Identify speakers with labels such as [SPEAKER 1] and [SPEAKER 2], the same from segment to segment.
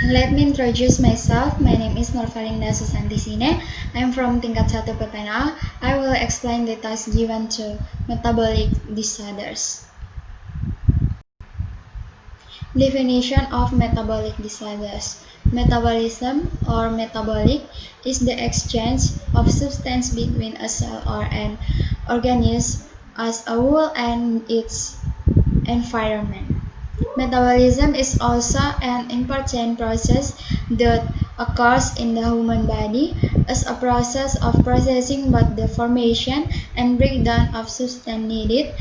[SPEAKER 1] Let me introduce myself. My name is Nurvalinda Susantisine. I am from tingkat 1 PPNA. I will explain the task given to metabolic disorders. Definition of metabolic disorders. Metabolism or metabolic is the exchange of substance between a cell or an organism as a whole and its environment. Metabolism is also an important process that occurs in the human body as a process of processing both the formation and breakdown of substance needed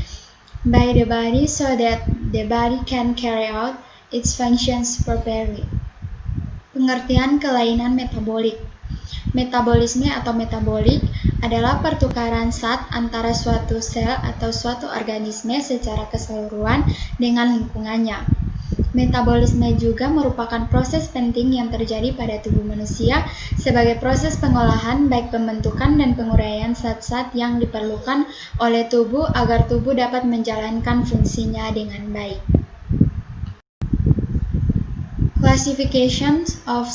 [SPEAKER 1] by the body so that the body can carry out its functions properly. Pengertian kelainan metabolik. Metabolisme atau metabolik adalah pertukaran zat antara suatu sel atau suatu organisme secara keseluruhan dengan lingkungannya. Metabolisme juga merupakan proses penting yang terjadi pada tubuh manusia sebagai proses pengolahan baik pembentukan dan penguraian zat-zat yang diperlukan oleh tubuh agar tubuh dapat menjalankan fungsinya dengan baik. Classifications of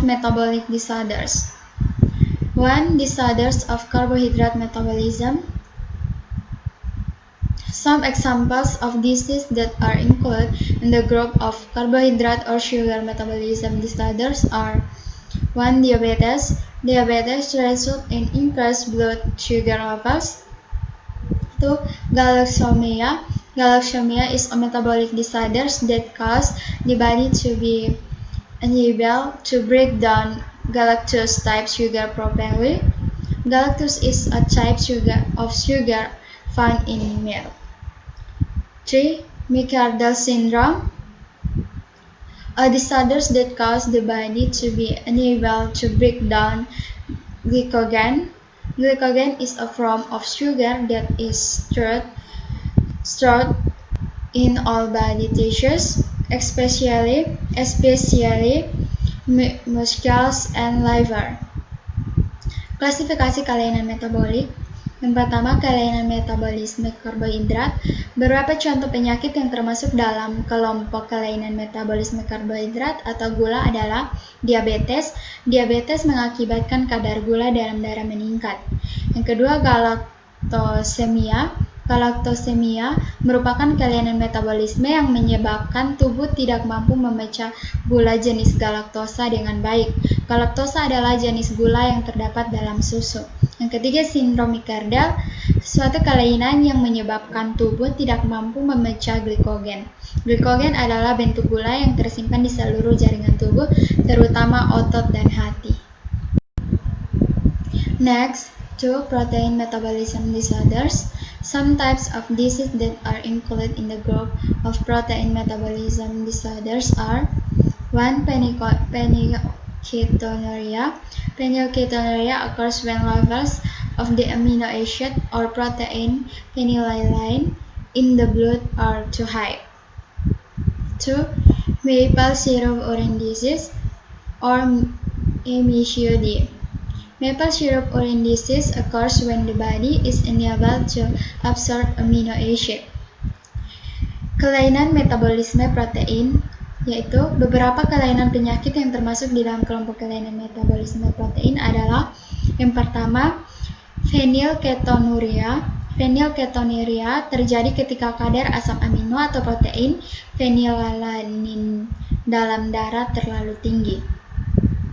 [SPEAKER 1] metabolic disorders. 1. Disorders of carbohydrate metabolism. Some examples of diseases that are included in the group of carbohydrate or sugar metabolism disorders are 1. Diabetes. Diabetes results in increased blood sugar levels. 2. Galactosemia. Galactosemia is a metabolic disorder that causes the body to be unable to break down galactose type sugar properly. Galactose is a type of sugar found in milk. 3. Mecardle syndrome, a disorder that causes the body to be unable to break down glycogen. Glycogen is a form of sugar that is stored in all body tissues, especially muscles and liver. Klasifikasi kelainan metabolik. Yang pertama, kelainan metabolisme karbohidrat. Beberapa contoh penyakit yang termasuk dalam kelompok kelainan metabolisme karbohidrat atau gula adalah diabetes. Diabetes mengakibatkan kadar gula dalam darah meningkat. Yang kedua, galaktosemia. Galaktosemia merupakan kelainan metabolisme yang menyebabkan tubuh tidak mampu memecah gula jenis galaktosa dengan baik. Galaktosa adalah jenis gula yang terdapat dalam susu. Yang ketiga, sindrom Mecardle, suatu kelainan yang menyebabkan tubuh tidak mampu memecah glikogen. Glikogen adalah bentuk gula yang tersimpan di seluruh jaringan tubuh, terutama otot dan hati. Next, 2. Protein metabolism disorders. Some types of diseases that are included in the group of protein metabolism disorders are 1. Phenylketonuria. Phenylketonuria occurs when levels of the amino acid or protein phenylalanine in the blood are too high. 2. Maple syrup urine disease or MSUD. Maple syrup urine disease occurs when the body is unable to absorb amino acid. Kelainan metabolisme protein, yaitu beberapa kelainan penyakit yang termasuk di dalam kelompok kelainan metabolisme protein adalah yang pertama, phenylketonuria. Phenylketonuria terjadi ketika kadar asam amino atau protein phenylalanine dalam darah terlalu tinggi.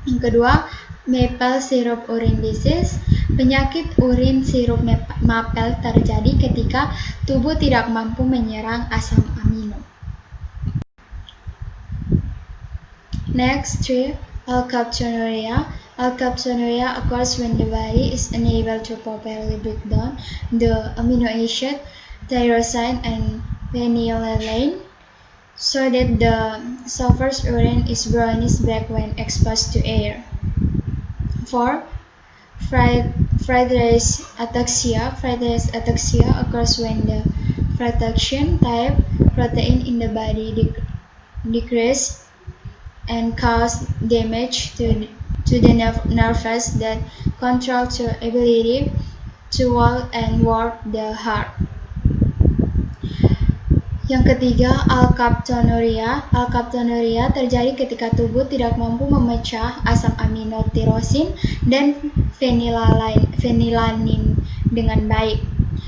[SPEAKER 1] Yang kedua, maple syrup urine disease. Penyakit urin sirup maple terjadi ketika tubuh tidak mampu menyerang asam amino. Next, 3. Alkaptonuria. Alkaptonuria occurs when the body is unable to properly break down the amino acid tyrosine and phenylalanine, so that the sufferer's urine is brownish black when exposed to air. 4. Friedreich's ataxia. Friedreich's ataxia occurs when the frataxin type protein in the body decreases and cause damage to the nerves that control the ability to walk and work the heart. Yang ketiga, alkaptonuria. Alkaptonuria terjadi ketika tubuh tidak mampu memecah asam amino tirosin dan fenilanin dengan baik,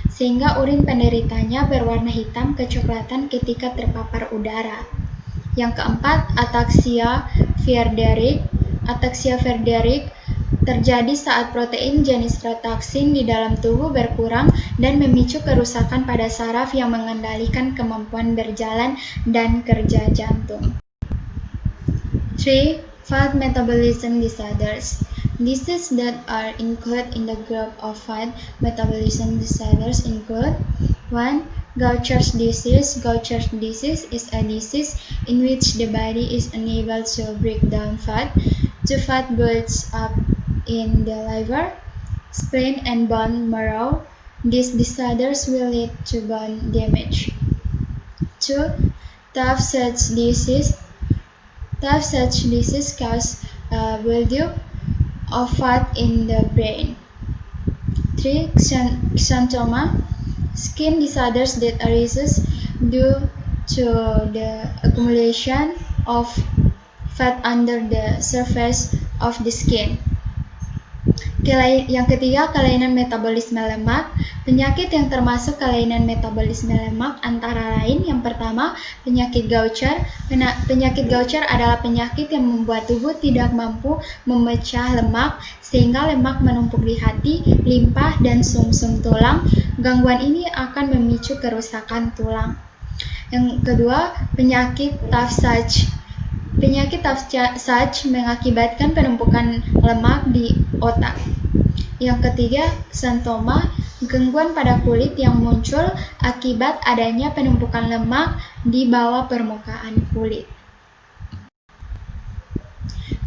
[SPEAKER 1] sehingga urin penderitanya berwarna hitam kecoklatan ketika terpapar udara. Yang keempat, ataksia Friedreich. Ataksia Friedreich terjadi saat protein jenis frataxin di dalam tubuh berkurang dan memicu kerusakan pada saraf yang mengendalikan kemampuan berjalan dan kerja jantung. 3. Fat metabolism disorders. Diseases that are included in the group of fat metabolism disorders include 1. Gaucher's disease. Gaucher's disease is a disease in which the body is unable to break down fat. The fat builds up in the liver, spleen, and bone marrow. These disorders will lead to bone damage. 2. Tay-Sachs disease. Tay-Sachs disease causes buildup of fat in the brain. 3. Xanthoma. Skin disorders that arises due to the accumulation of fat under the surface of the skin. Yang ketiga, kelainan metabolisme lemak. Penyakit yang termasuk kelainan metabolisme lemak antara lain: yang pertama, penyakit Gaucher. Penyakit Gaucher adalah penyakit yang membuat tubuh tidak mampu memecah lemak sehingga lemak menumpuk di hati, limpa, dan sumsum tulang. Gangguan ini akan memicu kerusakan tulang. Yang kedua, penyakit Tay-Sachs. Penyakit Tay-Sachs mengakibatkan penumpukan lemak di otak. Yang ketiga, xanthoma, gangguan pada kulit yang muncul akibat adanya penumpukan lemak di bawah permukaan kulit.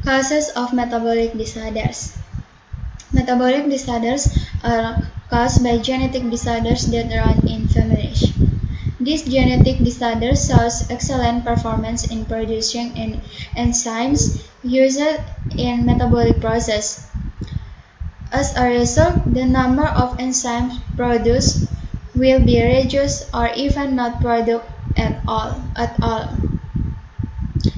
[SPEAKER 1] Causes of metabolic disorders. Metabolic disorders are caused by genetic disorders that run in families. These genetic disorders show excellent performance in producing enzymes used in metabolic process. As a result, the number of enzymes produced will be reduced or even not produced at all.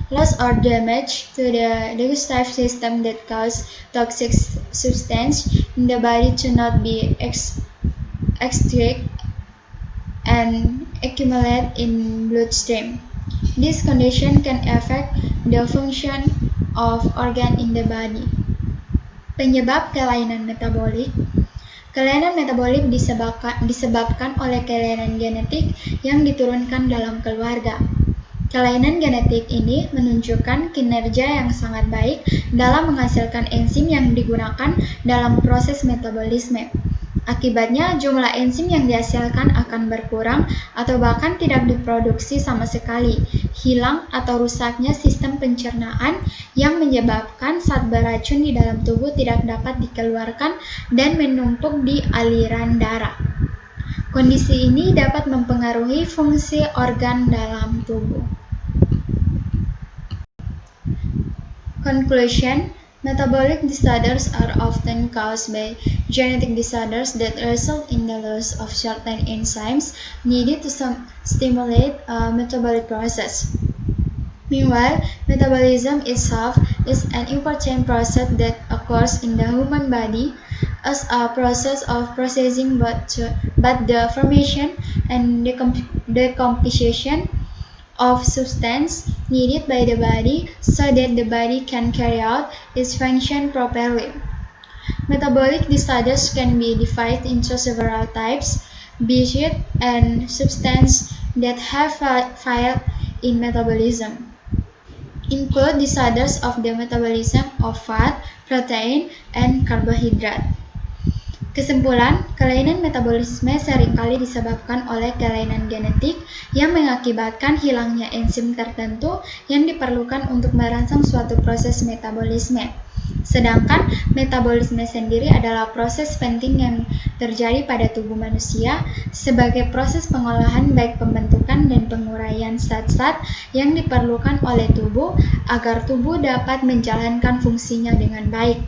[SPEAKER 1] Loss or damage to the digestive system that cause toxic substance in the body to not be extracted and accumulate in bloodstream. This condition can affect the function of organ in the body. Penyebab kelainan metabolik. Kelainan metabolik disebabkan oleh kelainan genetik yang diturunkan dalam keluarga. Kelainan genetik ini menunjukkan kinerja yang sangat baik dalam menghasilkan enzim yang digunakan dalam proses metabolisme. Akibatnya, jumlah enzim yang dihasilkan akan berkurang atau bahkan tidak diproduksi sama sekali. Hilang atau rusaknya sistem pencernaan yang menyebabkan zat beracun di dalam tubuh tidak dapat dikeluarkan dan menumpuk di aliran darah. Kondisi ini dapat mempengaruhi fungsi organ dalam tubuh. Conclusion: metabolic disorders are often caused by genetic disorders that result in the loss of certain enzymes needed to stimulate a metabolic process. Meanwhile, metabolism itself is an important process that occurs in the human body as a process of processing both the formation and decomposition of substance needed by the body so that the body can carry out its function properly. Metabolic disorders can be divided into several types, based on substances that have failed in metabolism. Include disorders of the metabolism of fat, protein, and carbohydrate. Kesimpulan, kelainan metabolisme seringkali disebabkan oleh kelainan genetik yang mengakibatkan hilangnya enzim tertentu yang diperlukan untuk merangsang suatu proses metabolisme. Sedangkan metabolisme sendiri adalah proses penting yang terjadi pada tubuh manusia sebagai proses pengolahan baik pembentukan dan penguraian zat-zat yang diperlukan oleh tubuh agar tubuh dapat menjalankan fungsinya dengan baik.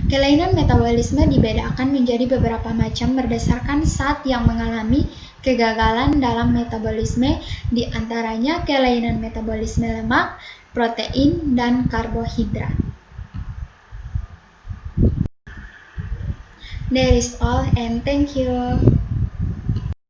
[SPEAKER 1] Kelainan metabolisme dibedakan menjadi beberapa macam berdasarkan zat yang mengalami Kegagalan dalam metabolisme diantaranya kelainan metabolisme lemak, protein, dan karbohidrat. That is all and thank you.